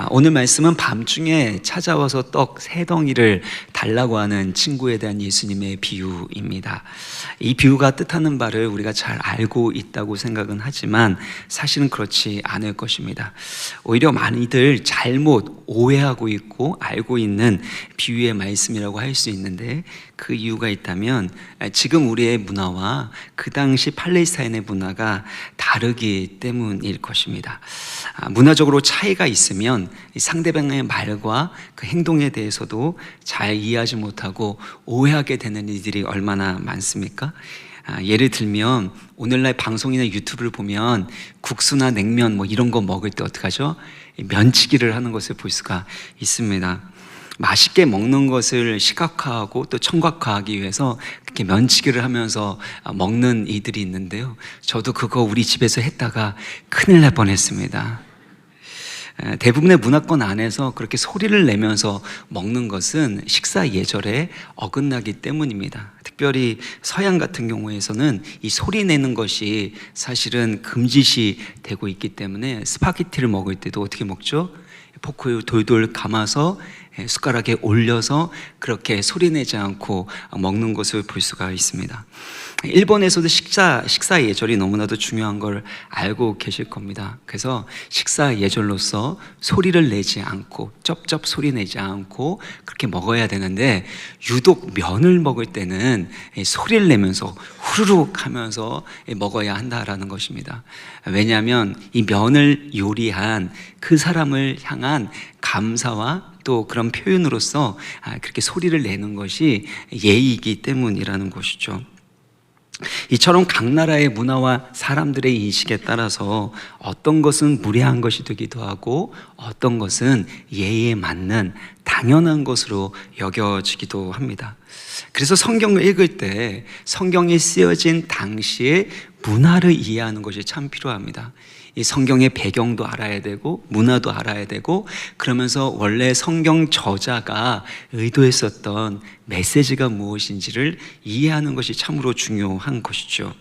오늘 말씀은 밤중에 찾아와서 떡 3덩이를 달라고 하는 친구에 대한 예수님의 비유입니다. 이 비유가 뜻하는 바를 우리가 잘 알고 있다고 생각은 하지만 사실은 그렇지 않을 것입니다. 오히려 많이들 잘못 오해하고 있고 알고 있는 비유의 말씀이라고 할 수 있는데, 그 이유가 있다면 지금 우리의 문화와 그 당시 팔레스타인의 문화가 다르기 때문일 것입니다. 문화적으로 차이가 있으면 상대방의 말과 그 행동에 대해서도 잘 이해하지 못하고 오해하게 되는 일들이 얼마나 많습니까? 예를 들면 오늘날 방송이나 유튜브를 보면 국수나 냉면 이런 거 먹을 때 어떻게 하죠? 면치기를 하는 것을 볼 수가 있습니다. 맛있게 먹는 것을 시각화하고 또 청각화하기 위해서 그렇게 면치기를 하면서 먹는 이들이 있는데요, 저도 그거 우리 집에서 했다가 큰일 날 뻔했습니다. 대부분의 문화권 안에서 그렇게 소리를 내면서 먹는 것은 식사 예절에 어긋나기 때문입니다. 특별히 서양 같은 경우에서는 이 소리 내는 것이 사실은 금지시 되고 있기 때문에 스파게티를 먹을 때도 어떻게 먹죠? 포크에 돌돌 감아서 숟가락에 올려서 그렇게 소리내지 않고 먹는 것을 볼 수가 있습니다. 일본에서도 식사 예절이 너무나도 중요한 걸 알고 계실 겁니다. 그래서 식사 예절로서 소리를 내지 않고 쩝쩝 소리 내지 않고 그렇게 먹어야 되는데, 유독 면을 먹을 때는 소리를 내면서 후루룩 하면서 먹어야 한다라는 것입니다. 왜냐하면 이 면을 요리한 그 사람을 향한 감사와 또 그런 표현으로서 그렇게 소리를 내는 것이 예의이기 때문이라는 것이죠. 이처럼 각 나라의 문화와 사람들의 인식에 따라서 어떤 것은 무례한 것이 되기도 하고 어떤 것은 예의에 맞는 당연한 것으로 여겨지기도 합니다. 그래서 성경을 읽을 때 성경이 쓰여진 당시의 문화를 이해하는 것이 참 필요합니다. 이 성경의 배경도 알아야 되고 문화도 알아야 되고, 그러면서 원래 성경 저자가 의도했었던 메시지가 무엇인지를 이해하는 것이 참으로 중요한 것이죠.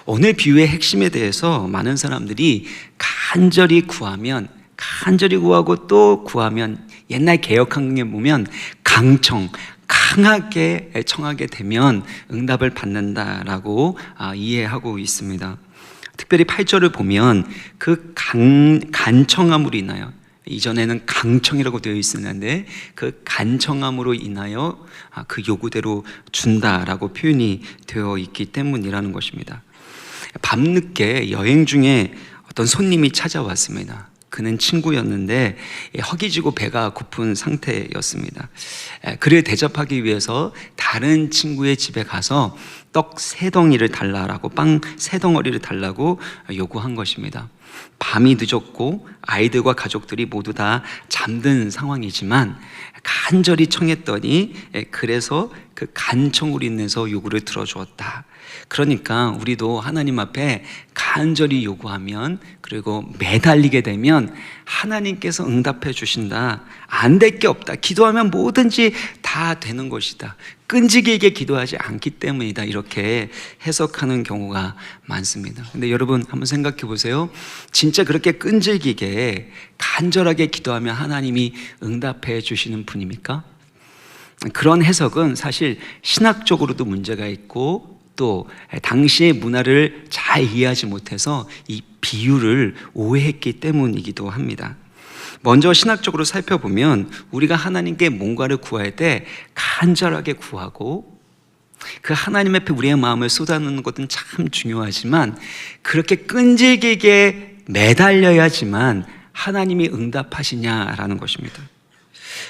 오늘 비유의 핵심에 대해서 많은 사람들이 간절히 구하고 또 구하면, 옛날 개역한국에 보면 강하게 청하게 되면 응답을 받는다라고 이해하고 있습니다. 특별히 8절을 보면 그 간청함으로 인하여, 이전에는 강청이라고 되어 있었는데 그 간청함으로 인하여 그 요구대로 준다라고 표현이 되어 있기 때문이라는 것입니다. 밤늦게 여행 중에 어떤 손님이 찾아왔습니다. 그는 친구였는데 허기지고 배가 고픈 상태였습니다. 그를 대접하기 위해서 다른 친구의 집에 가서 떡 3덩이를 달라고, 빵 3덩어리를 달라고 요구한 것입니다. 밤이 늦었고 아이들과 가족들이 모두 다 잠든 상황이지만 간절히 청했더니 그래서 그 간청으로 인해서 요구를 들어주었다. 그러니까 우리도 하나님 앞에 간절히 요구하면, 그리고 매달리게 되면 하나님께서 응답해 주신다. 안 될 게 없다. 기도하면 뭐든지 다 되는 것이다. 끈질기게 기도하지 않기 때문이다. 이렇게 해석하는 경우가 많습니다. 근데 여러분 한번 생각해 보세요. 진짜 그렇게 끈질기게 간절하게 기도하면 하나님이 응답해 주시는 분입니까? 그런 해석은 사실 신학적으로도 문제가 있고, 또 당시의 문화를 잘 이해하지 못해서 이 비유를 오해했기 때문이기도 합니다. 먼저 신학적으로 살펴보면 우리가 하나님께 뭔가를 구할 때 간절하게 구하고 그 하나님 앞에 우리의 마음을 쏟아놓는 것은 참 중요하지만, 그렇게 끈질기게 매달려야지만 하나님이 응답하시냐라는 것입니다.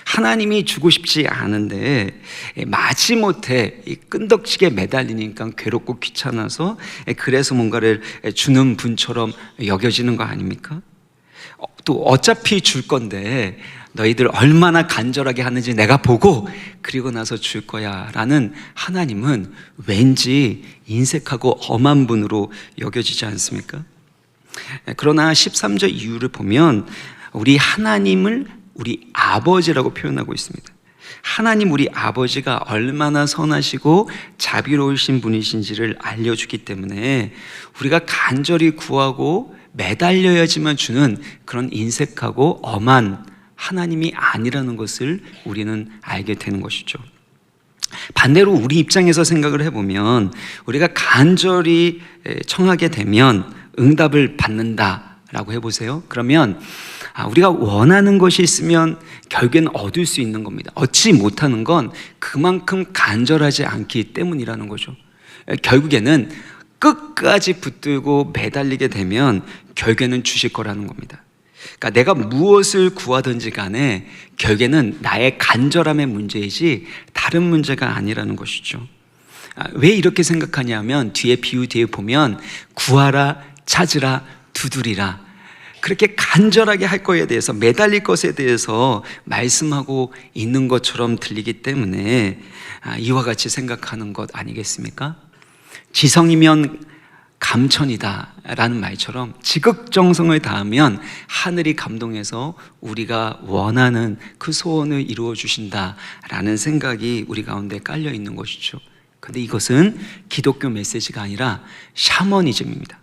하나님이 주고 싶지 않은데 마지못해 끈덕지게 매달리니까 괴롭고 귀찮아서 그래서 뭔가를 주는 분처럼 여겨지는 거 아닙니까? 또 어차피 줄 건데 너희들 얼마나 간절하게 하는지 내가 보고 그리고 나서 줄 거야 라는 하나님은 왠지 인색하고 엄한 분으로 여겨지지 않습니까? 그러나 13절 이유를 보면 우리 하나님을 우리 아버지라고 표현하고 있습니다. 하나님 우리 아버지가 얼마나 선하시고 자비로우신 분이신지를 알려주기 때문에 우리가 간절히 구하고 매달려야지만 주는 그런 인색하고 엄한 하나님이 아니라는 것을 우리는 알게 되는 것이죠. 반대로 우리 입장에서 생각을 해보면 우리가 간절히 청하게 되면 응답을 받는다라고 해보세요. 그러면 우리가 원하는 것이 있으면 결국에는 얻을 수 있는 겁니다. 얻지 못하는 건 그만큼 간절하지 않기 때문이라는 거죠. 결국에는 끝까지 붙들고 매달리게 되면 결국에는 주실 거라는 겁니다. 그러니까 내가 무엇을 구하든지 간에 결국에는 나의 간절함의 문제이지 다른 문제가 아니라는 것이죠. 왜 이렇게 생각하냐면 뒤에 비유 뒤에 보면 구하라, 찾으라, 두드리라, 그렇게 간절하게 할 것에 대해서, 매달릴 것에 대해서 말씀하고 있는 것처럼 들리기 때문에 이와 같이 생각하는 것 아니겠습니까? 지성이면 감천이다 라는 말처럼 지극정성을 다하면 하늘이 감동해서 우리가 원하는 그 소원을 이루어 주신다 라는 생각이 우리 가운데 깔려 있는 것이죠. 그런데 이것은 기독교 메시지가 아니라 샤머니즘입니다.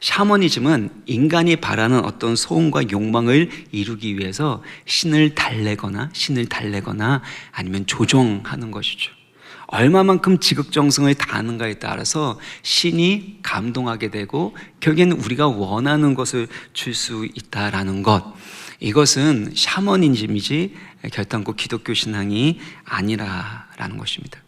샤머니즘은 인간이 바라는 어떤 소원과 욕망을 이루기 위해서 신을 달래거나 아니면 조종하는 것이죠. 얼마만큼 지극정성을 다하는가에 따라서 신이 감동하게 되고 결국에는 우리가 원하는 것을 줄 수 있다라는 것, 이것은 샤머니즘이지 결단코 기독교 신앙이 아니라라는 것입니다.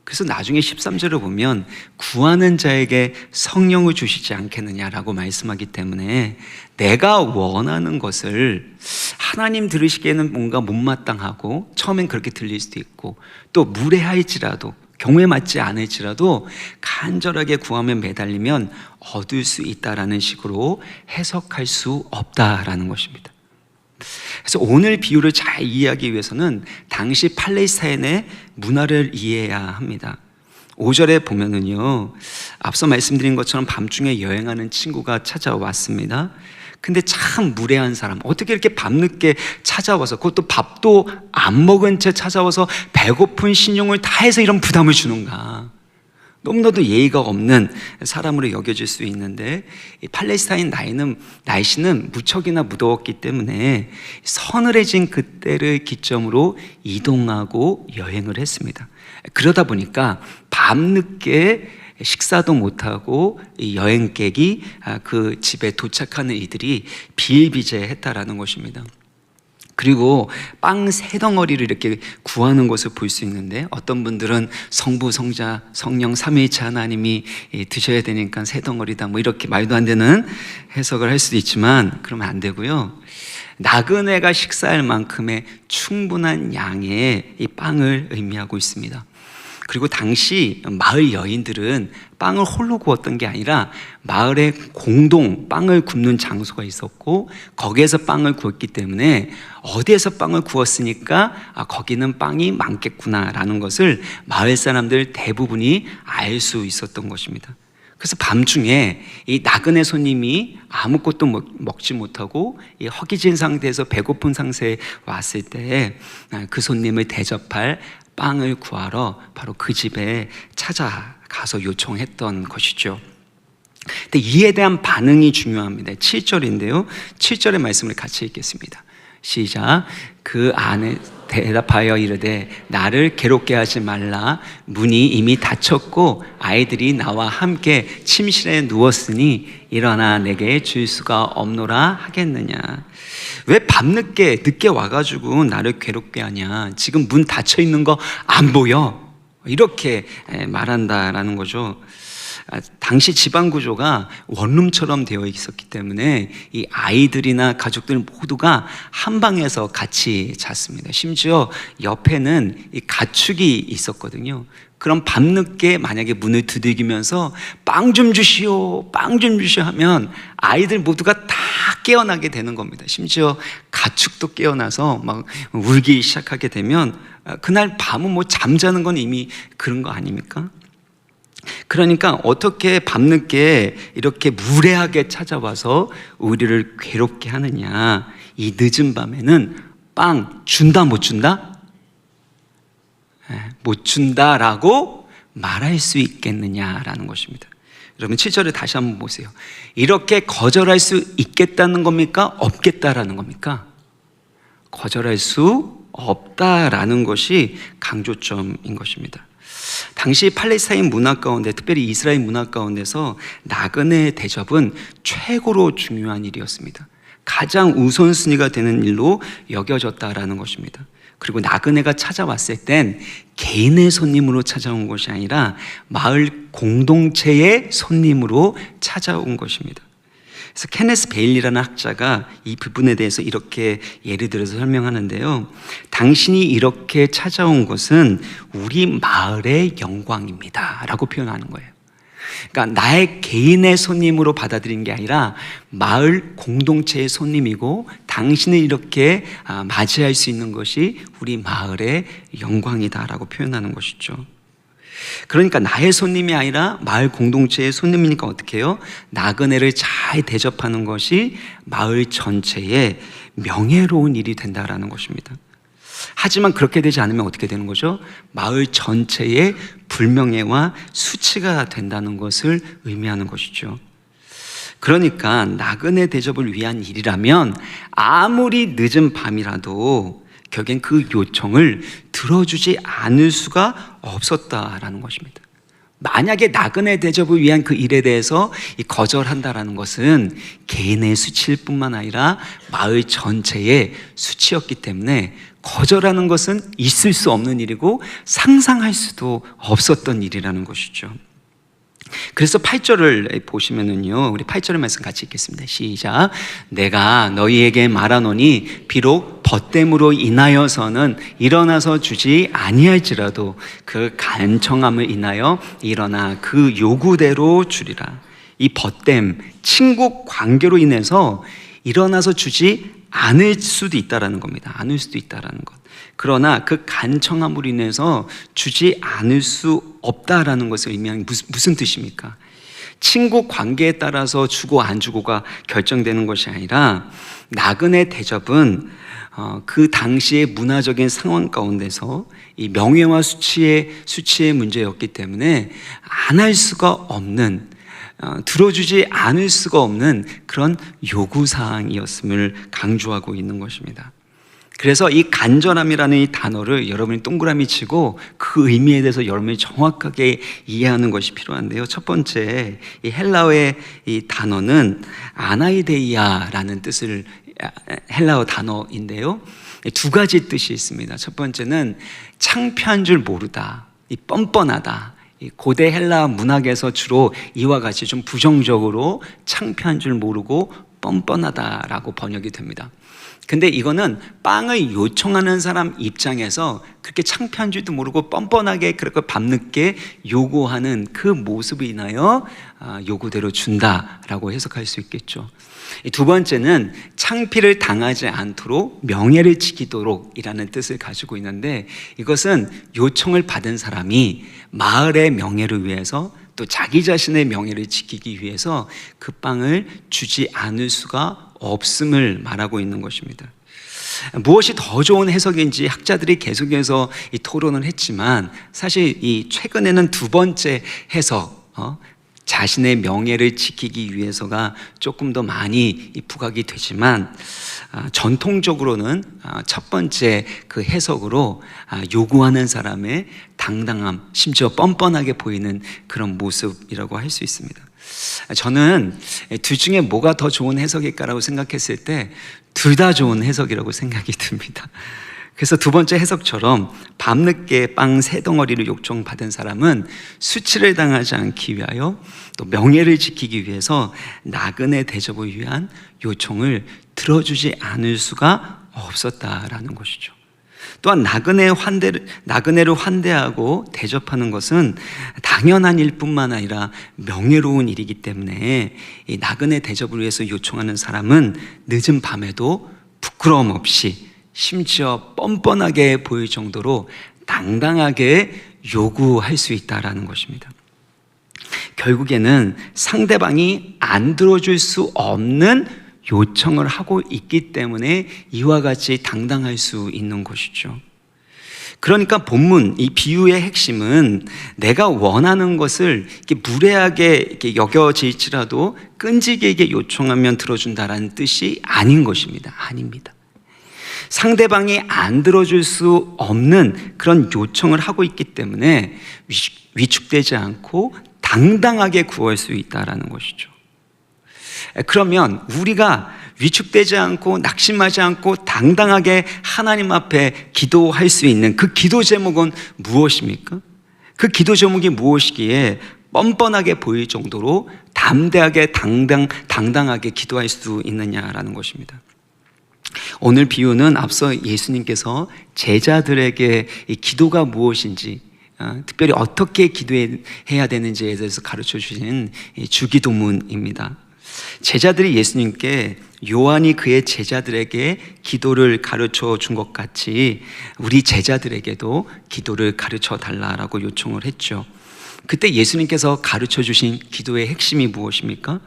그래서 나중에 13절을 보면 구하는 자에게 성령을 주시지 않겠느냐라고 말씀하기 때문에 내가 원하는 것을 하나님 들으시기에는 뭔가 못마땅하고 처음엔 그렇게 들릴 수도 있고 또 무례할지라도 경우에 맞지 않을지라도 간절하게 구하며 매달리면 얻을 수 있다라는 식으로 해석할 수 없다라는 것입니다. 그래서 오늘 비유를 잘 이해하기 위해서는 당시 팔레스타인의 문화를 이해해야 합니다. 5절에 보면은요, 앞서 말씀드린 것처럼 밤중에 여행하는 친구가 찾아왔습니다. 근데 참 무례한 사람, 어떻게 이렇게 밤늦게 찾아와서, 그것도 밥도 안 먹은 채 찾아와서 배고픈 신용을 다해서 이런 부담을 주는가. 너무나도 예의가 없는 사람으로 여겨질 수 있는데, 이 팔레스타인 날씨는 무척이나 무더웠기 때문에 서늘해진 그때를 기점으로 이동하고 여행을 했습니다. 그러다 보니까 밤늦게 식사도 못하고 이 여행객이 그 집에 도착하는 이들이 비일비재했다라는 것입니다. 그리고 빵 3덩어리를 이렇게 구하는 것을 볼 수 있는데, 어떤 분들은 성부, 성자, 성령 삼위일체 하나님이 드셔야 되니까 3덩어리다 뭐 이렇게 말도 안 되는 해석을 할 수도 있지만 그러면 안 되고요, 나그네가 식사할 만큼의 충분한 양의 이 빵을 의미하고 있습니다. 그리고 당시 마을 여인들은 빵을 홀로 구웠던 게 아니라 마을에 공동 빵을 굽는 장소가 있었고 거기에서 빵을 구웠기 때문에 어디에서 빵을 구웠으니까 거기는 빵이 많겠구나라는 것을 마을 사람들 대부분이 알 수 있었던 것입니다. 그래서 밤중에 이 나그네 손님이 아무것도 먹지 못하고 이 허기진 상태에서 배고픈 상태에 왔을 때 그 손님을 대접할 빵을 구하러 바로 그 집에 찾아가서 요청했던 것이죠. 근데 이에 대한 반응이 중요합니다. 7절인데요, 7절의 말씀을 같이 읽겠습니다. 시작. 그 아내 대답하여 이르되 나를 괴롭게 하지 말라. 문이 이미 닫혔고 아이들이 나와 함께 침실에 누웠으니 일어나 내게 줄 수가 없노라 하겠느냐. 왜 밤늦게 늦게 와가지고 나를 괴롭게 하냐, 지금 문 닫혀 있는 거 안 보여, 이렇게 말한다라는 거죠. 당시 집안 구조가 원룸처럼 되어 있었기 때문에 이 아이들이나 가족들 모두가 한 방에서 같이 잤습니다. 심지어 옆에는 이 가축이 있었거든요. 그럼 밤늦게 만약에 문을 두들기면서 빵 좀 주시오, 빵 좀 주시오 하면 아이들 모두가 다 깨어나게 되는 겁니다. 심지어 가축도 깨어나서 막 울기 시작하게 되면 그날 밤은 뭐 잠자는 건 이미 그런 거 아닙니까? 그러니까 어떻게 밤늦게 이렇게 무례하게 찾아와서 우리를 괴롭게 하느냐. 이 늦은 밤에는 빵 준다 못 준다? 못 준다라고 말할 수 있겠느냐라는 것입니다. 여러분 7절에 다시 한번 보세요. 이렇게 거절할 수 있겠다는 겁니까? 없겠다라는 겁니까? 거절할 수 없다라는 것이 강조점인 것입니다. 당시 팔레스타인 문화 가운데, 특별히 이스라엘 문화 가운데서 나그네 대접은 최고로 중요한 일이었습니다. 가장 우선순위가 되는 일로 여겨졌다라는 것입니다. 그리고 나그네가 찾아왔을 땐 개인의 손님으로 찾아온 것이 아니라 마을 공동체의 손님으로 찾아온 것입니다. 그래서 케네스 베일리라는 학자가 이 부분에 대해서 이렇게 예를 들어서 설명하는데요. 당신이 이렇게 찾아온 것은 우리 마을의 영광입니다 라고 표현하는 거예요. 그러니까 나의 개인의 손님으로 받아들인 게 아니라 마을 공동체의 손님이고, 당신을 이렇게 맞이할 수 있는 것이 우리 마을의 영광이다라고 표현하는 것이죠. 그러니까 나의 손님이 아니라 마을 공동체의 손님이니까 어떻게 해요? 나그네를 잘 대접하는 것이 마을 전체의 명예로운 일이 된다라는 것입니다. 하지만 그렇게 되지 않으면 어떻게 되는 거죠? 마을 전체의 불명예와 수치가 된다는 것을 의미하는 것이죠. 그러니까 나그네 대접을 위한 일이라면 아무리 늦은 밤이라도 결국엔 그 요청을 들어주지 않을 수가 없었다라는 것입니다. 만약에 나그네 대접을 위한 그 일에 대해서 거절한다라는 것은 개인의 수치일 뿐만 아니라 마을 전체의 수치였기 때문에 거절하는 것은 있을 수 없는 일이고 상상할 수도 없었던 일이라는 것이죠. 그래서 8절을 보시면은요, 우리 8절의 말씀 같이 읽겠습니다. 시작. 내가 너희에게 말하노니 비록 벗됨으로 인하여서는 일어나서 주지 아니할지라도 그 간청함을 인하여 일어나 그 요구대로 주리라. 이 벗됨, 친국 관계로 인해서 일어나서 주지 않을 수도 있다라는 겁니다. 않을 수도 있다라는 것. 그러나 그 간청함으로 인해서 주지 않을 수 없다라는 것을 의미하는 무슨 뜻입니까? 친구 관계에 따라서 주고 안 주고가 결정되는 것이 아니라 나그네 대접은 그 당시의 문화적인 상황 가운데서 이 명예와 수치의 문제였기 때문에 안 할 수가 없는, 들어주지 않을 수가 없는 그런 요구사항이었음을 강조하고 있는 것입니다. 그래서 이 간절함이라는 이 단어를 여러분이 동그라미 치고 그 의미에 대해서 여러분이 정확하게 이해하는 것이 필요한데요. 첫 번째, 이 헬라어의 이 단어는 아나이데이아라는 뜻을, 헬라어 단어인데요. 두 가지 뜻이 있습니다. 첫 번째는 창피한 줄 모르다, 이 뻔뻔하다. 고대 헬라 문학에서 주로 이와 같이 좀 부정적으로 창피한 줄 모르고 뻔뻔하다라고 번역이 됩니다. 근데 이거는 빵을 요청하는 사람 입장에서 그렇게 창피한 줄도 모르고 뻔뻔하게 그렇게 밤늦게 요구하는 그 모습을 인하여 요구대로 준다라고 해석할 수 있겠죠. 두 번째는 창피를 당하지 않도록 명예를 지키도록 이라는 뜻을 가지고 있는데, 이것은 요청을 받은 사람이 마을의 명예를 위해서 또 자기 자신의 명예를 지키기 위해서 그 빵을 주지 않을 수가 없음을 말하고 있는 것입니다. 무엇이 더 좋은 해석인지 학자들이 계속해서 이 토론을 했지만, 사실 이 최근에는 두 번째 해석, 자신의 명예를 지키기 위해서가 조금 더 많이 부각이 되지만, 전통적으로는 첫 번째 그 해석으로 요구하는 사람의 당당함, 심지어 뻔뻔하게 보이는 그런 모습이라고 할 수 있습니다. 저는 둘 중에 뭐가 더 좋은 해석일까라고 생각했을 때 둘 다 좋은 해석이라고 생각이 듭니다. 그래서 두 번째 해석처럼 밤늦게 빵 3덩어리를 요청받은 사람은 수치를 당하지 않기 위하여 또 명예를 지키기 위해서 나그네 대접을 위한 요청을 들어주지 않을 수가 없었다라는 것이죠. 또한 나그네를 환대하고 대접하는 것은 당연한 일뿐만 아니라 명예로운 일이기 때문에 이 나그네 대접을 위해서 요청하는 사람은 늦은 밤에도 부끄러움 없이, 심지어 뻔뻔하게 보일 정도로 당당하게 요구할 수 있다라는 것입니다. 결국에는 상대방이 안 들어줄 수 없는 요청을 하고 있기 때문에 이와 같이 당당할 수 있는 것이죠. 그러니까 본문 이 비유의 핵심은 내가 원하는 것을 이렇게 무례하게 이렇게 여겨질지라도 끈질기게 요청하면 들어준다라는 뜻이 아닌 것입니다. 아닙니다. 상대방이 안 들어줄 수 없는 그런 요청을 하고 있기 때문에 위축되지 않고 당당하게 구할 수 있다라는 것이죠. 그러면 우리가 위축되지 않고 낙심하지 않고 당당하게 하나님 앞에 기도할 수 있는 그 기도 제목은 무엇입니까? 그 기도 제목이 무엇이기에 뻔뻔하게 보일 정도로 담대하게 당당하게 기도할 수 있느냐라는 것입니다. 오늘 비유는 앞서 예수님께서 제자들에게 이 기도가 무엇인지, 특별히 어떻게 기도해야 되는지에 대해서 가르쳐 주신 주기도문입니다. 제자들이 예수님께 요한이 그의 제자들에게 기도를 가르쳐 준 것 같이 우리 제자들에게도 기도를 가르쳐 달라라고 요청을 했죠. 그때 예수님께서 가르쳐 주신 기도의 핵심이 무엇입니까?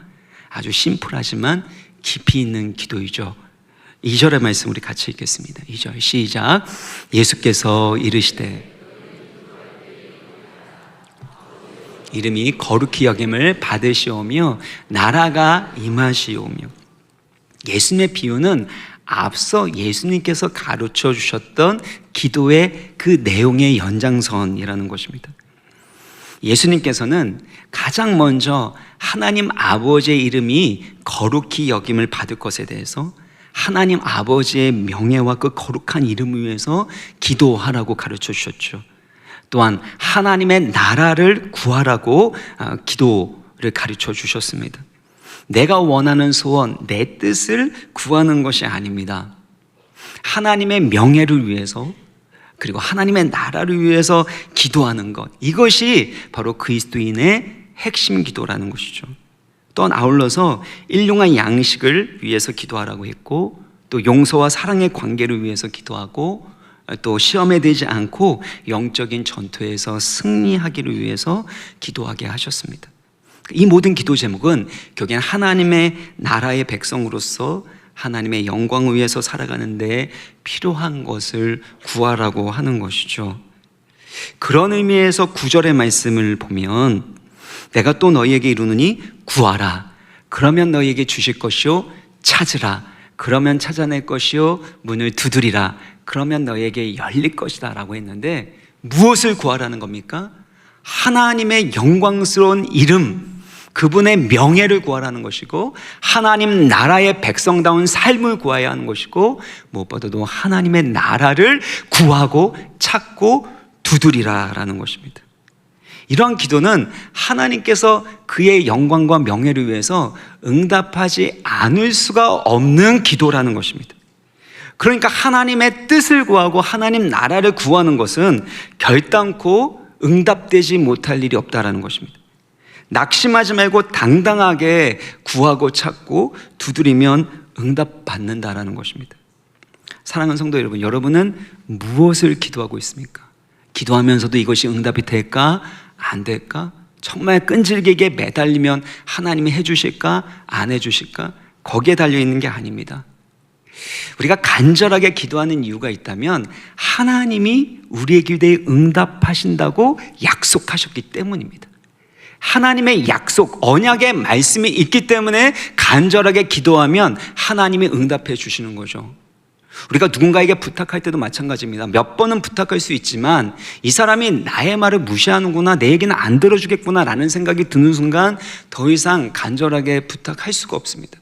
아주 심플하지만 깊이 있는 기도이죠. 2절의 말씀 우리 같이 읽겠습니다. 2절 시작. 예수께서 이르시되 이름이 거룩히 여김을 받으시오며 나라가 임하시오며. 예수님의 비유는 앞서 예수님께서 가르쳐 주셨던 기도의 그 내용의 연장선이라는 것입니다. 예수님께서는 가장 먼저 하나님 아버지의 이름이 거룩히 여김을 받을 것에 대해서 하나님 아버지의 명예와 그 거룩한 이름을 위해서 기도하라고 가르쳐 주셨죠. 또한 하나님의 나라를 구하라고 기도를 가르쳐 주셨습니다. 내가 원하는 소원, 내 뜻을 구하는 것이 아닙니다. 하나님의 명예를 위해서 그리고 하나님의 나라를 위해서 기도하는 것, 이것이 바로 그리스도인의 핵심 기도라는 것이죠. 또한 아울러서 일용할 양식을 위해서 기도하라고 했고, 또 용서와 사랑의 관계를 위해서 기도하고, 또 시험에 들지 않고 영적인 전투에서 승리하기를 위해서 기도하게 하셨습니다. 이 모든 기도 제목은 결국엔 하나님의 나라의 백성으로서 하나님의 영광을 위해서 살아가는 데 필요한 것을 구하라고 하는 것이죠. 그런 의미에서 9절의 말씀을 보면 내가 또 너희에게 이루느니 구하라. 그러면 너희에게 주실 것이요 찾으라. 그러면 찾아낼 것이요 문을 두드리라. 그러면 너희에게 열릴 것이다 라고 했는데 무엇을 구하라는 겁니까? 하나님의 영광스러운 이름, 그분의 명예를 구하라는 것이고 하나님 나라의 백성다운 삶을 구해야 하는 것이고 무엇보다도 하나님의 나라를 구하고 찾고 두드리라라는 것입니다. 이러한 기도는 하나님께서 그의 영광과 명예를 위해서 응답하지 않을 수가 없는 기도라는 것입니다. 그러니까 하나님의 뜻을 구하고 하나님 나라를 구하는 것은 결단코 응답되지 못할 일이 없다라는 것입니다. 낙심하지 말고 당당하게 구하고 찾고 두드리면 응답받는다라는 것입니다. 사랑하는 성도 여러분, 여러분은 무엇을 기도하고 있습니까? 기도하면서도 이것이 응답이 될까? 안 될까? 정말 끈질기게 매달리면 하나님이 해주실까? 안 해주실까? 거기에 달려있는 게 아닙니다. 우리가 간절하게 기도하는 이유가 있다면 하나님이 우리의 기도에 응답하신다고 약속하셨기 때문입니다. 하나님의 약속, 언약의 말씀이 있기 때문에 간절하게 기도하면 하나님이 응답해 주시는 거죠. 우리가 누군가에게 부탁할 때도 마찬가지입니다. 몇 번은 부탁할 수 있지만 이 사람이 나의 말을 무시하는구나, 내 얘기는 안 들어주겠구나 라는 생각이 드는 순간 더 이상 간절하게 부탁할 수가 없습니다.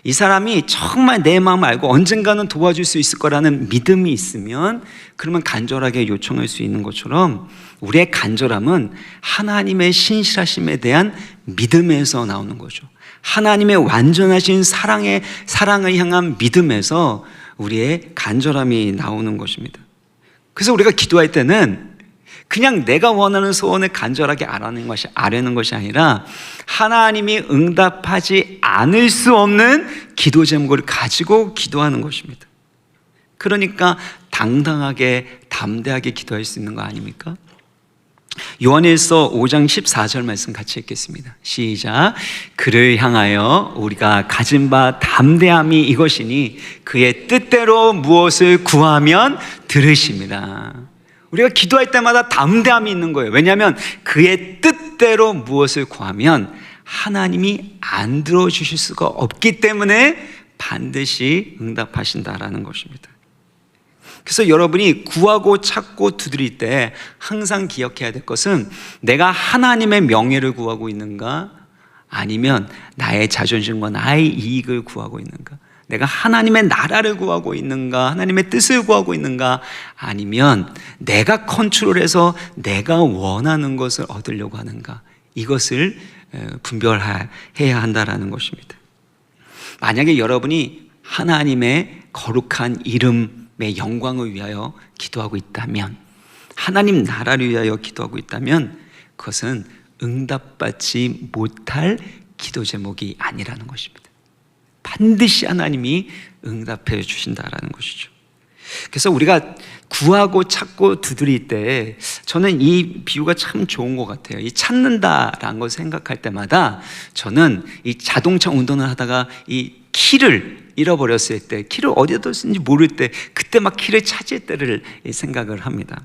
이 사람이 정말 내 마음을 알고 언젠가는 도와줄 수 있을 거라는 믿음이 있으면 그러면 간절하게 요청할 수 있는 것처럼 우리의 간절함은 하나님의 신실하심에 대한 믿음에서 나오는 거죠. 하나님의 완전하신 사랑을 향한 믿음에서 우리의 간절함이 나오는 것입니다. 그래서 우리가 기도할 때는 그냥 내가 원하는 소원을 간절하게 아뢰는 것이 아니라 하나님이 응답하지 않을 수 없는 기도 제목을 가지고 기도하는 것입니다. 그러니까 당당하게 담대하게 기도할 수 있는 거 아닙니까? 요한일서 5장 14절 말씀 같이 읽겠습니다. 시작. 그를 향하여 우리가 가진 바 담대함이 이것이니 그의 뜻대로 무엇을 구하면 들으십니다. 우리가 기도할 때마다 담대함이 있는 거예요. 왜냐하면 그의 뜻대로 무엇을 구하면 하나님이 안 들어주실 수가 없기 때문에 반드시 응답하신다라는 것입니다. 그래서 여러분이 구하고 찾고 두드릴 때 항상 기억해야 될 것은 내가 하나님의 명예를 구하고 있는가, 아니면 나의 자존심과 나의 이익을 구하고 있는가, 내가 하나님의 나라를 구하고 있는가, 하나님의 뜻을 구하고 있는가, 아니면 내가 컨트롤해서 내가 원하는 것을 얻으려고 하는가, 이것을 분별해야 한다라는 것입니다. 만약에 여러분이 하나님의 거룩한 이름의 영광을 위하여 기도하고 있다면, 하나님 나라를 위하여 기도하고 있다면 그것은 응답받지 못할 기도 제목이 아니라는 것입니다. 반드시 하나님이 응답해 주신다라는 것이죠. 그래서 우리가 구하고 찾고 두드릴 때 저는 이 비유가 참 좋은 것 같아요. 이 찾는다라는 걸 생각할 때마다 저는 이 자동차 운전을 하다가 이 키를 잃어버렸을 때, 키를 어디에 뒀는지 모를 때, 그때 막 키를 찾을 때를 생각을 합니다.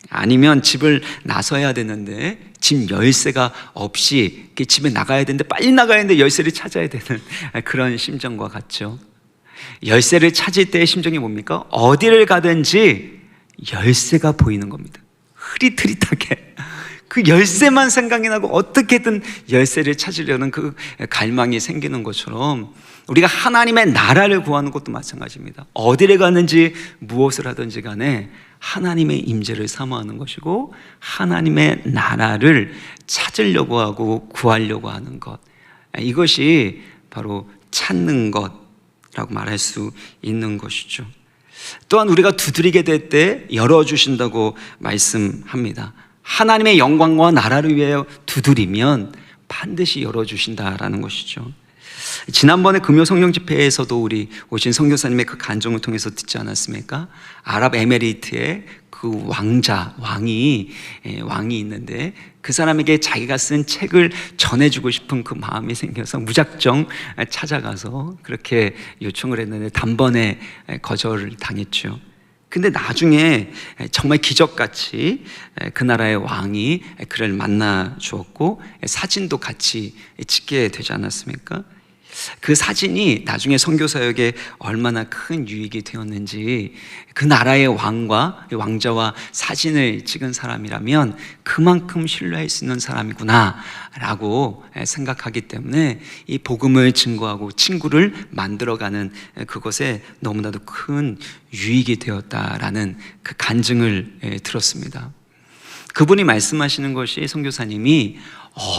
아니면 집을 나서야 되는데 집 열쇠가 없이 집에 나가야 되는데 빨리 나가야 되는데 열쇠를 찾아야 되는 그런 심정과 같죠. 열쇠를 찾을 때의 심정이 뭡니까? 어디를 가든지 열쇠가 보이는 겁니다. 흐릿흐릿하게 그 열쇠만 생각이 나고 어떻게든 열쇠를 찾으려는 그 갈망이 생기는 것처럼 우리가 하나님의 나라를 구하는 것도 마찬가지입니다. 어디를 가는지 무엇을 하든지 간에 하나님의 임재를 사모하는 것이고 하나님의 나라를 찾으려고 하고 구하려고 하는 것, 이것이 바로 찾는 것이라고 말할 수 있는 것이죠. 또한 우리가 두드리게 될 때 열어주신다고 말씀합니다. 하나님의 영광과 나라를 위하여 두드리면 반드시 열어주신다라는 것이죠. 지난번에 금요 성령 집회에서도 우리 오신 선교사님의 그 간증을 통해서 듣지 않았습니까? 아랍에미리트의 그 왕이 있는데 그 사람에게 자기가 쓴 책을 전해주고 싶은 그 마음이 생겨서 무작정 찾아가서 그렇게 요청을 했는데 단번에 거절을 당했죠. 근데 나중에 정말 기적같이 그 나라의 왕이 그를 만나 주었고 사진도 같이 찍게 되지 않았습니까? 그 사진이 나중에 선교사역에 얼마나 큰 유익이 되었는지, 그 나라의 왕자와 사진을 찍은 사람이라면 그만큼 신뢰할 수 있는 사람이구나 라고 생각하기 때문에 이 복음을 증거하고 친구를 만들어가는 그것에 너무나도 큰 유익이 되었다라는 그 간증을 들었습니다. 그분이 말씀하시는 것이 선교사님이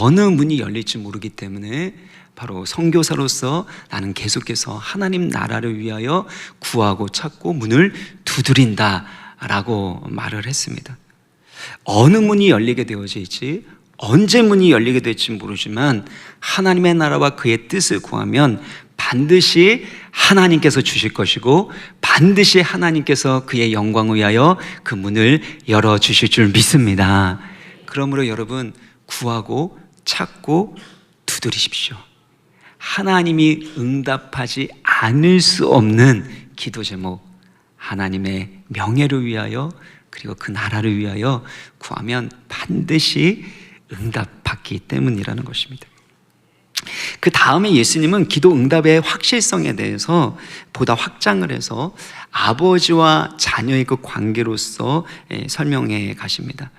어느 문이 열릴지 모르기 때문에 바로 선교사로서 나는 계속해서 하나님 나라를 위하여 구하고 찾고 문을 두드린다라고 말을 했습니다. 어느 문이 열리게 되어질지, 언제 문이 열리게 될지 모르지만 하나님의 나라와 그의 뜻을 구하면 반드시 하나님께서 주실 것이고 반드시 하나님께서 그의 영광을 위하여 그 문을 열어주실 줄 믿습니다. 그러므로 여러분, 구하고 찾고 두드리십시오. 하나님이 응답하지 않을 수 없는 기도 제목, 하나님의 명예를 위하여 그리고 그 나라를 위하여 구하면 반드시 응답받기 때문이라는 것입니다. 그 다음에 예수님은 기도 응답의 확실성에 대해서 보다 확장을 해서 아버지와 자녀의 그 관계로서 설명해 가십니다.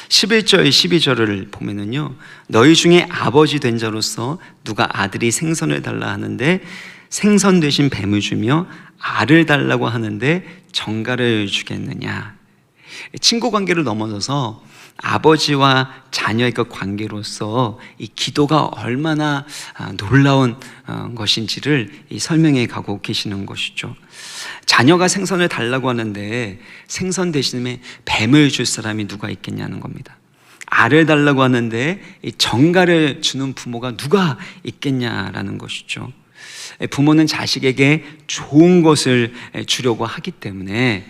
11절 12절을 보면은요, 너희 중에 아버지 된 자로서 누가 아들이 생선을 달라 하는데 생선 대신 뱀을 주며 알을 달라고 하는데 정갈을 주겠느냐. 친구 관계를 넘어서서 아버지와 자녀의 그 관계로서 이 기도가 얼마나 놀라운 것인지를 설명해 가고 계시는 것이죠. 자녀가 생선을 달라고 하는데 생선 대신에 뱀을 줄 사람이 누가 있겠냐는 겁니다. 알을 달라고 하는데 이 정갈을 주는 부모가 누가 있겠냐라는 것이죠. 부모는 자식에게 좋은 것을 주려고 하기 때문에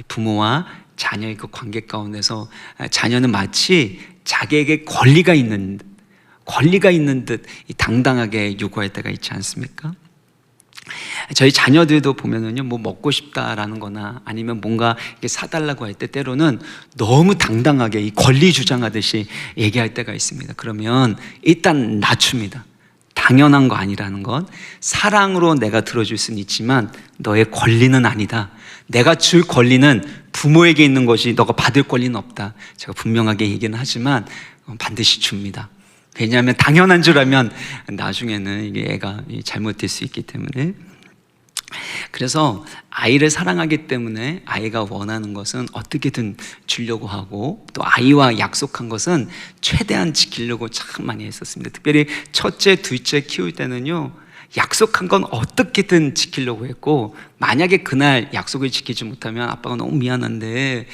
부모와 자녀의 그 관계 가운데서 자녀는 마치 자기에게 권리가 있는 듯 당당하게 요구할 때가 있지 않습니까? 저희 자녀들도 보면은요, 뭐 먹고 싶다라는 거나 아니면 뭔가 이렇게 사달라고 할 때 때로는 너무 당당하게 이 권리 주장하듯이 얘기할 때가 있습니다. 그러면 일단 낮춥니다. 당연한 거 아니라는 건 사랑으로 내가 들어줄 수는 있지만 너의 권리는 아니다. 내가 줄 권리는 부모에게 있는 것이 너가 받을 권리는 없다. 제가 분명하게 얘기는 하지만 반드시 줍니다. 왜냐하면 당연한 줄 알면 나중에는 이게 애가 잘못될 수 있기 때문에. 그래서 아이를 사랑하기 때문에 아이가 원하는 것은 어떻게든 주려고 하고, 또 아이와 약속한 것은 최대한 지키려고 참 많이 했었습니다. 특별히 첫째, 둘째 키울 때는요, 약속한 건 어떻게든 지키려고 했고, 만약에 그날 약속을 지키지 못하면 아빠가 너무 미안한데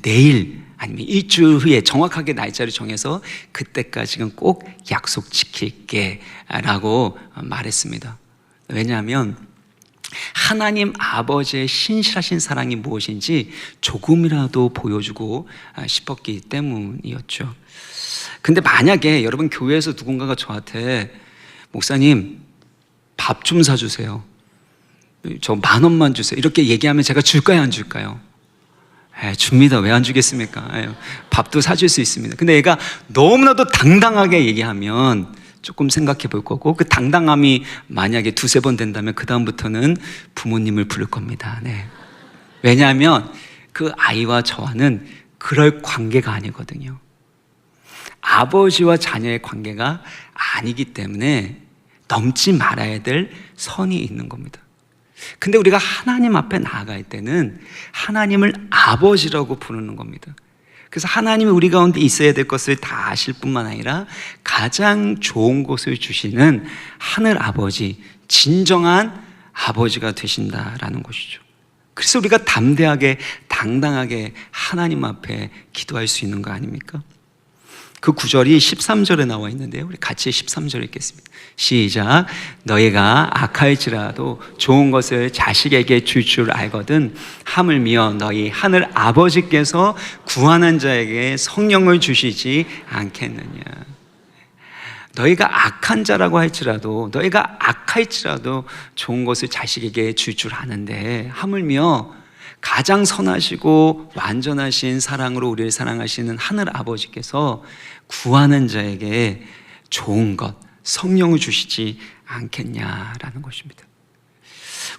내일 아니면 일주일 후에 정확하게 날짜를 정해서 그때까지는 꼭 약속 지킬게 라고 말했습니다. 왜냐하면 하나님 아버지의 신실하신 사랑이 무엇인지 조금이라도 보여주고 싶었기 때문이었죠. 근데 만약에 여러분 교회에서 누군가가 저한테 목사님 밥 좀 사주세요, 저 10,000원만 주세요, 이렇게 얘기하면 제가 줄까요 안 줄까요? 줍니다. 왜 안 주겠습니까? 밥도 사줄 수 있습니다. 근데 얘가 너무나도 당당하게 얘기하면 조금 생각해 볼 거고, 그 당당함이 만약에 2-3번 된다면 그 다음부터는 부모님을 부를 겁니다. 네. 왜냐하면 그 아이와 저와는 그럴 관계가 아니거든요. 아버지와 자녀의 관계가 아니기 때문에 넘지 말아야 될 선이 있는 겁니다. 근데 우리가 하나님 앞에 나아갈 때는 하나님을 아버지라고 부르는 겁니다. 그래서 하나님이 우리 가운데 있어야 될 것을 다 아실 뿐만 아니라 가장 좋은 것을 주시는 하늘 아버지, 진정한 아버지가 되신다라는 것이죠. 그래서 우리가 담대하게 당당하게 하나님 앞에 기도할 수 있는 거 아닙니까? 그 구절이 13절에 나와 있는데요, 우리 같이 13절 읽겠습니다. 시작. 너희가 악할지라도 좋은 것을 자식에게 줄 줄 알거든 하물며 너희 하늘 아버지께서 구하는 자에게 성령을 주시지 않겠느냐. 너희가 악한 자라고 할지라도, 너희가 악할지라도 좋은 것을 자식에게 줄 줄 아는데, 하물며 가장 선하시고 완전하신 사랑으로 우리를 사랑하시는 하늘 아버지께서 구하는 자에게 좋은 것, 성령을 주시지 않겠냐라는 것입니다.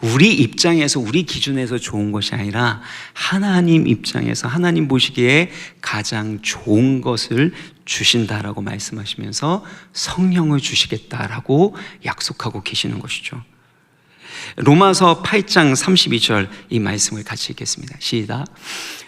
우리 입장에서, 우리 기준에서 좋은 것이 아니라 하나님 입장에서 하나님 보시기에 가장 좋은 것을 주신다라고 말씀하시면서 성령을 주시겠다라고 약속하고 계시는 것이죠. 로마서 8장 32절 이 말씀을 같이 읽겠습니다. 시작.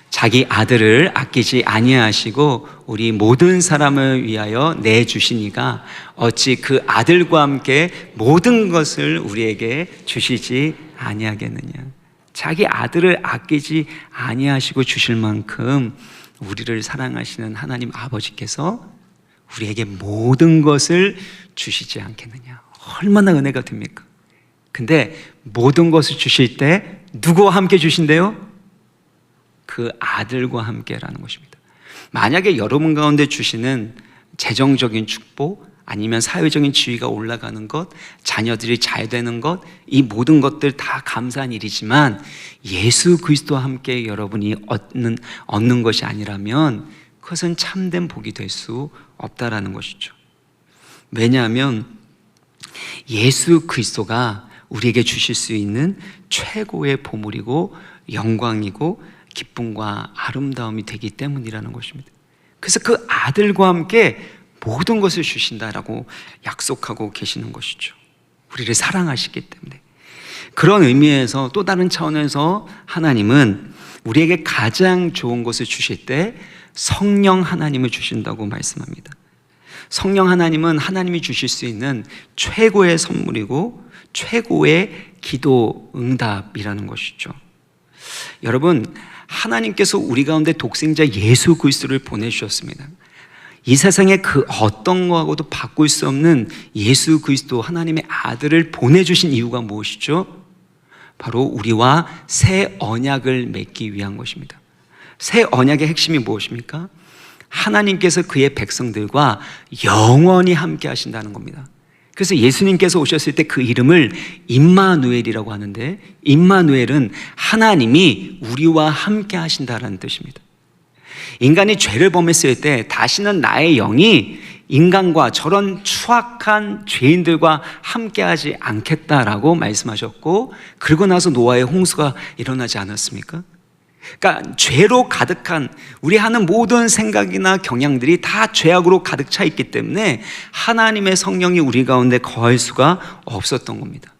자기 아들을 아끼지 아니하시고 우리 모든 사람을 위하여 내주시니가 어찌 그 아들과 함께 모든 것을 우리에게 주시지 아니하겠느냐. 자기 아들을 아끼지 아니하시고 주실 만큼 우리를 사랑하시는 하나님 아버지께서 우리에게 모든 것을 주시지 않겠느냐. 얼마나 은혜가 됩니까? 근데 모든 것을 주실 때 누구와 함께 주신대요? 그 아들과 함께라는 것입니다. 만약에 여러분 가운데 주시는 재정적인 축복, 아니면 사회적인 지위가 올라가는 것, 자녀들이 잘 되는 것, 이 모든 것들 다 감사한 일이지만 예수 그리스도와 함께 여러분이 얻는 것이 아니라면 그것은 참된 복이 될 수 없다라는 것이죠. 왜냐하면 예수 그리스도가 우리에게 주실 수 있는 최고의 보물이고 영광이고 기쁨과 아름다움이 되기 때문이라는 것입니다. 그래서 그 아들과 함께 모든 것을 주신다라고 약속하고 계시는 것이죠. 우리를 사랑하시기 때문에. 그런 의미에서 또 다른 차원에서 하나님은 우리에게 가장 좋은 것을 주실 때 성령 하나님을 주신다고 말씀합니다. 성령 하나님은 하나님이 주실 수 있는 최고의 선물이고 최고의 기도 응답이라는 것이죠. 여러분, 하나님께서 우리 가운데 독생자 예수 그리스도를 보내주셨습니다. 이 세상에 그 어떤 거하고도 바꿀 수 없는 예수 그리스도 하나님의 아들을 보내주신 이유가 무엇이죠? 바로 우리와 새 언약을 맺기 위한 것입니다. 새 언약의 핵심이 무엇입니까? 하나님께서 그의 백성들과 영원히 함께 하신다는 겁니다. 그래서 예수님께서 오셨을 때 그 이름을 임마누엘이라고 하는데, 임마누엘은 하나님이 우리와 함께 하신다라는 뜻입니다. 인간이 죄를 범했을 때 다시는 나의 영이 인간과 저런 추악한 죄인들과 함께하지 않겠다라고 말씀하셨고, 그러고 나서 노아의 홍수가 일어나지 않았습니까? 그러니까 죄로 가득한 우리 하는 모든 생각이나 경향들이 다 죄악으로 가득 차 있기 때문에 하나님의 성령이 우리 가운데 거할 수가 없었던 겁니다.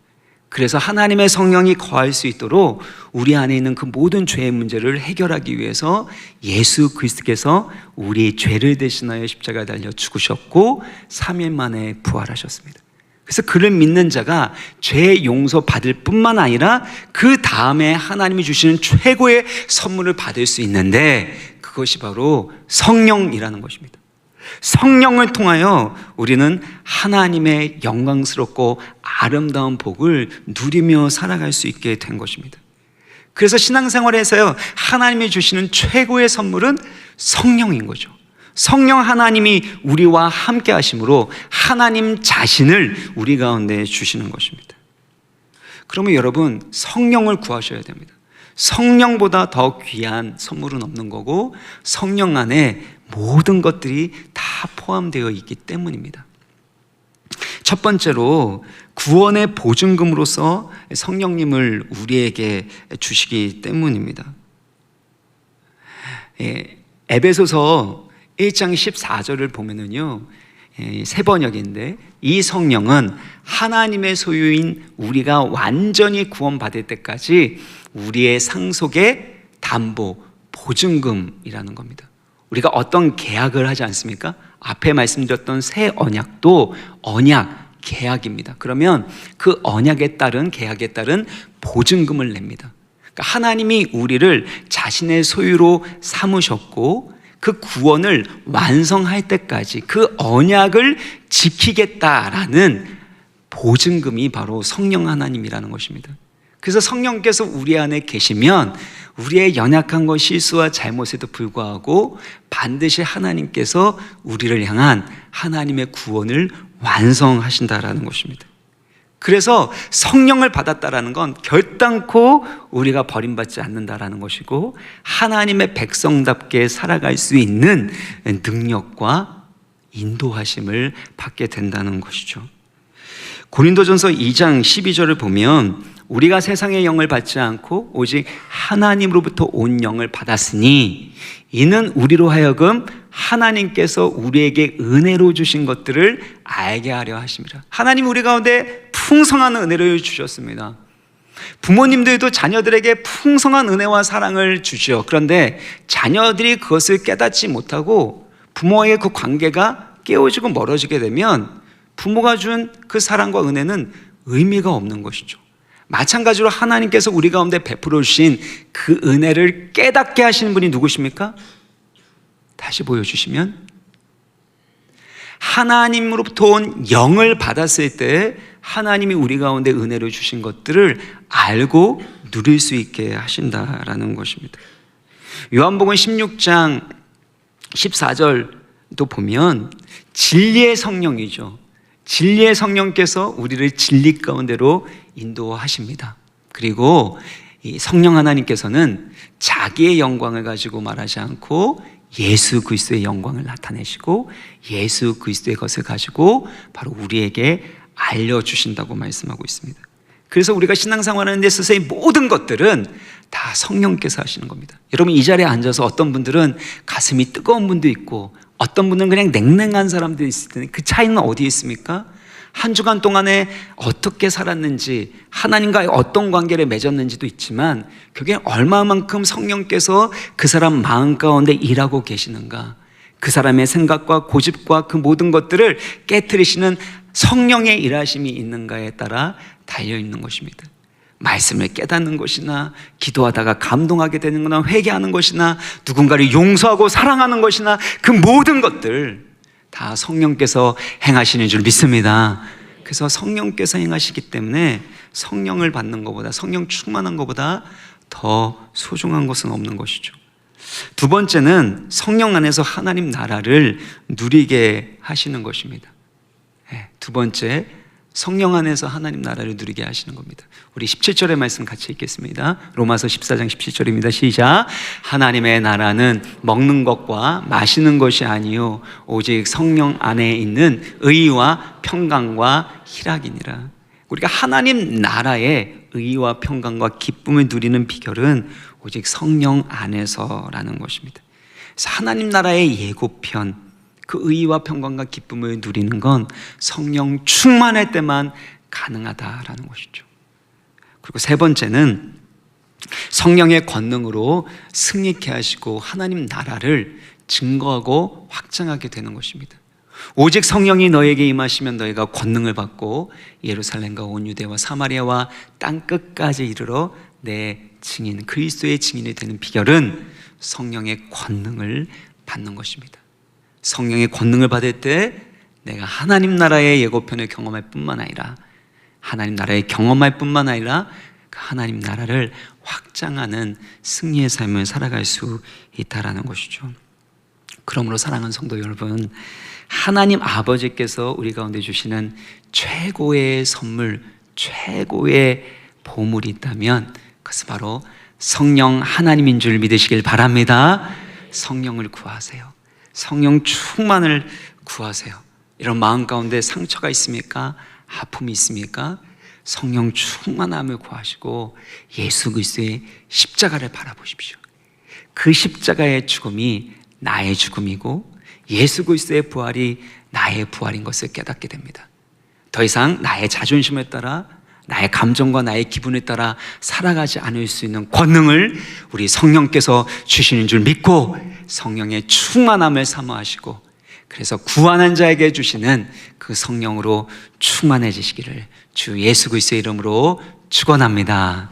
그래서 하나님의 성령이 거할 수 있도록 우리 안에 있는 그 모든 죄의 문제를 해결하기 위해서 예수 그리스도께서 우리 죄를 대신하여 십자가에 달려 죽으셨고 3일 만에 부활하셨습니다. 그래서 그를 믿는 자가 죄 용서 받을 뿐만 아니라 그 다음에 하나님이 주시는 최고의 선물을 받을 수 있는데, 그것이 바로 성령이라는 것입니다. 성령을 통하여 우리는 하나님의 영광스럽고 아름다운 복을 누리며 살아갈 수 있게 된 것입니다. 그래서 신앙생활에서요, 하나님이 주시는 최고의 선물은 성령인 거죠. 성령 하나님이 우리와 함께 하심으로 하나님 자신을 우리 가운데 주시는 것입니다. 그러면 여러분, 성령을 구하셔야 됩니다. 성령보다 더 귀한 선물은 없는 거고, 성령 안에 모든 것들이 다 포함되어 있기 때문입니다. 첫 번째로 구원의 보증금으로서 성령님을 우리에게 주시기 때문입니다. 에베소서 1장 14절을 보면은요, 세 번역인데, 이 성령은 하나님의 소유인 우리가 완전히 구원받을 때까지 우리의 상속의 담보, 보증금이라는 겁니다. 우리가 어떤 계약을 하지 않습니까? 앞에 말씀드렸던 새 언약도 언약, 계약입니다. 그러면 그 언약에 따른, 계약에 따른 보증금을 냅니다. 그러니까 하나님이 우리를 자신의 소유로 삼으셨고, 그 구원을 완성할 때까지 그 언약을 지키겠다라는 보증금이 바로 성령 하나님이라는 것입니다. 그래서 성령께서 우리 안에 계시면 우리의 연약한 것, 실수와 잘못에도 불구하고 반드시 하나님께서 우리를 향한 하나님의 구원을 완성하신다라는 것입니다. 그래서 성령을 받았다라는 건 결단코 우리가 버림받지 않는다라는 것이고, 하나님의 백성답게 살아갈 수 있는 능력과 인도하심을 받게 된다는 것이죠. 고린도전서 2장 12절을 보면, 우리가 세상의 영을 받지 않고 오직 하나님으로부터 온 영을 받았으니 이는 우리로 하여금 하나님께서 우리에게 은혜로 주신 것들을 알게 하려 하심이라. 하나님 우리 가운데 풍성한 은혜를 주셨습니다. 부모님들도 자녀들에게 풍성한 은혜와 사랑을 주죠. 그런데 자녀들이 그것을 깨닫지 못하고 부모의 그 관계가 깨어지고 멀어지게 되면 부모가 준 그 사랑과 은혜는 의미가 없는 것이죠. 마찬가지로 하나님께서 우리 가운데 베풀어 주신 그 은혜를 깨닫게 하시는 분이 누구십니까? 다시 보여주시면, 하나님으로부터 온 영을 받았을 때 하나님이 우리 가운데 은혜를 주신 것들을 알고 누릴 수 있게 하신다라는 것입니다. 요한복음 16장 14절도 보면 진리의 성령이죠. 진리의 성령께서 우리를 진리 가운데로 인도하십니다. 그리고 이 성령 하나님께서는 자기의 영광을 가지고 말하지 않고 예수 그리스도의 영광을 나타내시고 예수 그리스도의 것을 가지고 바로 우리에게 알려주신다고 말씀하고 있습니다. 그래서 우리가 신앙생활하는 데 있어서의 모든 것들은 다 성령께서 하시는 겁니다. 여러분, 이 자리에 앉아서 어떤 분들은 가슴이 뜨거운 분도 있고 어떤 분은 그냥 냉랭한 사람도 있을 텐데, 그 차이는 어디에 있습니까? 한 주간 동안에 어떻게 살았는지, 하나님과의 어떤 관계를 맺었는지도 있지만 그게 얼마만큼 성령께서 그 사람 마음 가운데 일하고 계시는가, 그 사람의 생각과 고집과 그 모든 것들을 깨트리시는 성령의 일하심이 있는가에 따라 달려있는 것입니다. 말씀을 깨닫는 것이나 기도하다가 감동하게 되는 거나 회개하는 것이나 누군가를 용서하고 사랑하는 것이나 그 모든 것들 다 성령께서 행하시는 줄 믿습니다. 그래서 성령께서 행하시기 때문에 성령을 받는 것보다, 성령 충만한 것보다 더 소중한 것은 없는 것이죠. 두 번째는 성령 안에서 하나님 나라를 누리게 하시는 것입니다. 두 번째, 성령 안에서 하나님 나라를 누리게 하시는 겁니다. 우리 17절의 말씀 같이 읽겠습니다. 로마서 14장 17절입니다. 시작. 하나님의 나라는 먹는 것과 마시는 것이 아니요 오직 성령 안에 있는 의와 평강과 희락이니라. 우리가 하나님 나라의 의와 평강과 기쁨을 누리는 비결은 오직 성령 안에서라는 것입니다. 그래서 하나님 나라의 예고편, 그 의와 평강과 기쁨을 누리는 건 성령 충만할 때만 가능하다라는 것이죠. 그리고 세 번째는 성령의 권능으로 승리케 하시고 하나님 나라를 증거하고 확장하게 되는 것입니다. 오직 성령이 너에게 임하시면 너희가 권능을 받고 예루살렘과 온 유대와 사마리아와 땅 끝까지 이르러 내 증인, 그리스도의 증인이 되는 비결은 성령의 권능을 받는 것입니다. 성령의 권능을 받을 때 내가 하나님 나라의 예고편을 경험할 뿐만 아니라 하나님 나라의 경험할 뿐만 아니라 그 하나님 나라를 확장하는 승리의 삶을 살아갈 수 있다라는 것이죠. 그러므로 사랑하는 성도 여러분, 하나님 아버지께서 우리 가운데 주시는 최고의 선물, 최고의 보물이 있다면 그것은 바로 성령 하나님인 줄 믿으시길 바랍니다. 성령을 구하세요. 성령 충만을 구하세요. 이런 마음 가운데 상처가 있습니까? 아픔이 있습니까? 성령 충만함을 구하시고 예수 그리스도의 십자가를 바라보십시오. 그 십자가의 죽음이 나의 죽음이고 예수 그리스도의 부활이 나의 부활인 것을 깨닫게 됩니다. 더 이상 나의 자존심에 따라 나의 감정과 나의 기분에 따라 살아가지 않을 수 있는 권능을 우리 성령께서 주시는 줄 믿고 성령의 충만함을 사모하시고 그래서 구원한 자에게 주시는 그 성령으로 충만해지시기를 주 예수 그리스도의 이름으로 축원합니다.